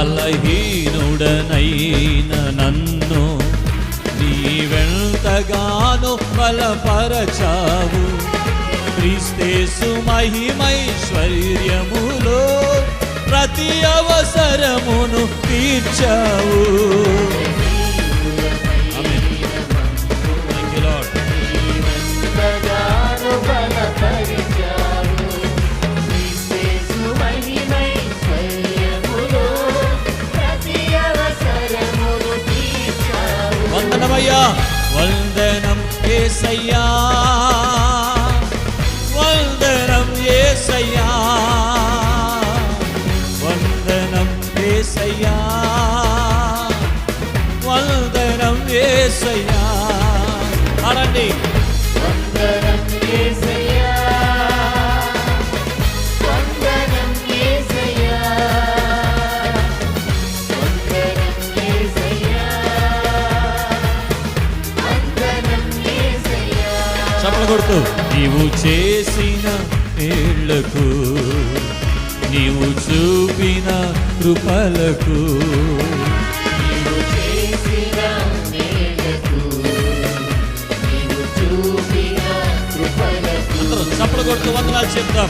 బలహీనుడనైన నన్ను నీవెంతగానో బలపరచావు. క్రీస్తేసు మహిమైశ్వర్యములో ప్రతి అవసరమును తీర్చావు. వందనమయ్యా, వందనం యేసయ్యా, వందనం యేసయ్యా, వందనం యేసయ్యా, వందనం యేసయ్యా. అనండి, వందనం యేసయ్యా, వందనం యేసయ్యా, వందనం యేసయ్యా, వందనం యేసయ్యా. చప్పట్లు కొడుతూ, నీవు చేసిన మేళ్లకు, నీవు చూపిన కృపలకు, నీవు చేసిన మేళ్లకు, నీవు చూపిన కృపలకు. అందరూ చప్పట్లు కొడుతూ వందనాలు చెప్తాం.